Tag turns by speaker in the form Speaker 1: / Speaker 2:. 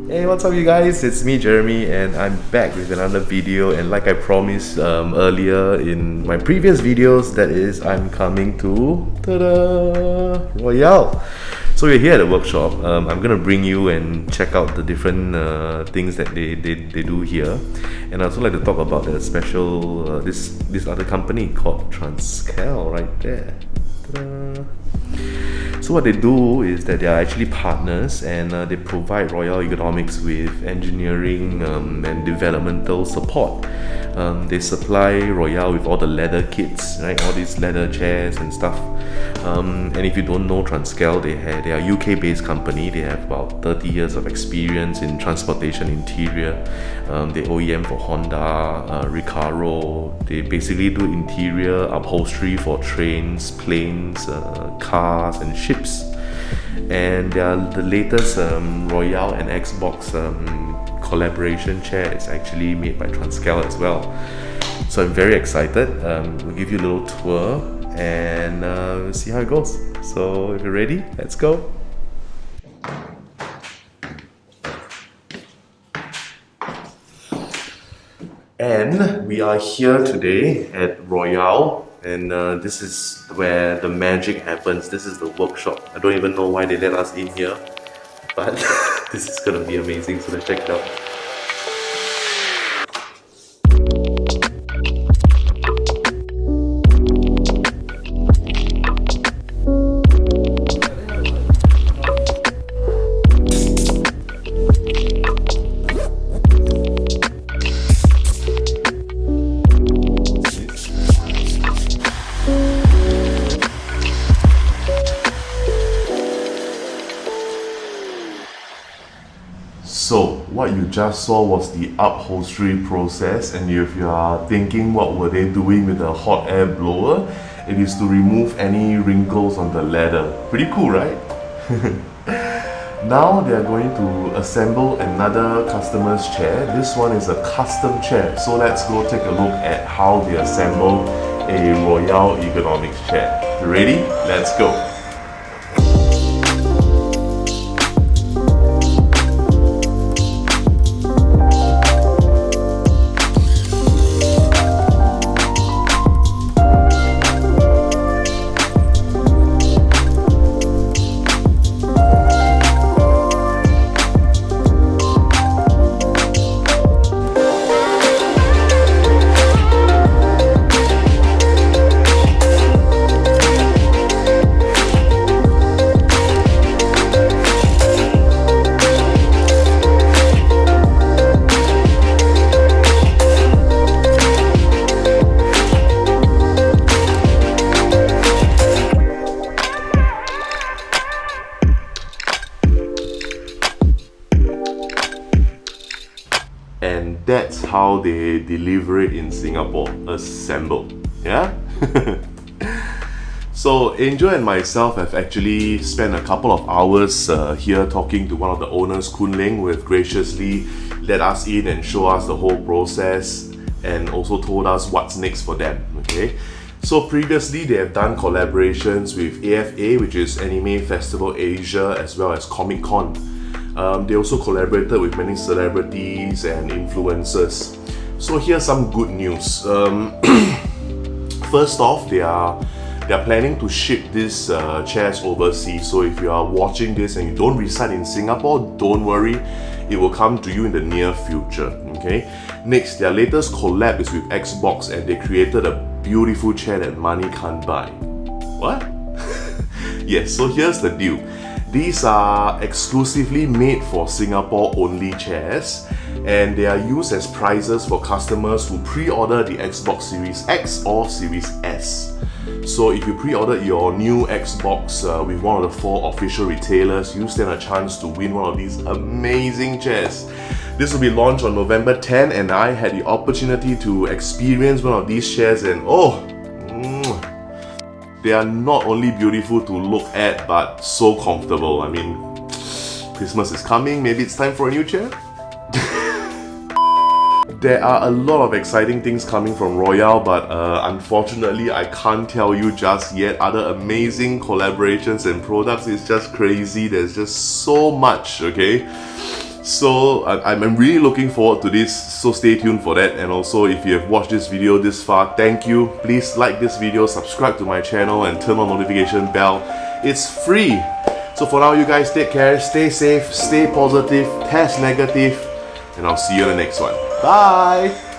Speaker 1: Hey, what's up you guys? It's me Jeremy and I'm back with another video, and like I promised earlier in my previous videos, that is, I'm coming to Royale. So we're here at the workshop. I'm gonna bring you and check out the different things that they do here, and I also like to talk about the special this other company called Transcal right there. Ta-da. So what they do is that they are actually partners, and they provide Royale Ergonomics with engineering and developmental support. They supply Royale with all the leather kits, right? All these leather chairs and stuff. And if you don't know Transcal, they are a UK-based company. They have about 30 years of experience in transportation interior. They OEM for Honda, Recaro. They basically do interior upholstery for trains, planes, cars, and ships. And the latest Royale and Xbox collaboration chair is actually made by Transcal as well. So I'm very excited. We'll give you a little tour and see how it goes. So if you're ready, let's go. And we are here today at Royale, and this is where the magic happens. This is the workshop. I don't even know why they let us in here, but this is gonna be amazing, so let's check it out. So what you just saw was the upholstery process, and if you are thinking what were they doing with the hot air blower, it is to remove any wrinkles on the leather. Pretty cool, right? Now they are going to assemble another customer's chair. This one is a custom chair, so let's go take a look at how they assemble a Royale Ergonomics chair. You ready? Let's go! And that's how they deliver it in Singapore, assembled. Yeah? So Angel and myself have actually spent a couple of hours here talking to one of the owners, Koon Leng, who have graciously let us in and show us the whole process, and also told us what's next for them. Okay, so previously they have done collaborations with AFA, which is Anime Festival Asia, as well as Comic Con. They also collaborated with many celebrities and influencers. So here's some good news. First off, they are planning to ship these chairs overseas. So if you are watching this and you don't reside in Singapore, don't worry, it will come to you in the near future. Okay. Next, their latest collab is with Xbox, and they created a beautiful chair that money can't buy. What? Yes. So here's the deal. These are exclusively made for Singapore-only chairs, and they are used as prizes for customers who pre-order the Xbox Series X or Series S. So if you pre-order your new Xbox with one of the 4 official retailers, you stand a chance to win one of these amazing chairs. This will be launched on November 10, and I had the opportunity to experience one of these chairs, and they are not only beautiful to look at, but so comfortable. I mean, Christmas is coming, maybe it's time for a new chair? There are a lot of exciting things coming from Royale, but unfortunately I can't tell you just yet. Other amazing collaborations and products, it's just crazy. There's just so much, okay? So I'm really looking forward to this, so stay tuned for that. And also, if you have watched this video this far, thank you. Please like this video, subscribe to my channel, and turn on notification bell. It's free. So for now, you guys take care, stay safe, stay positive, test negative, and I'll see you in the next one. Bye!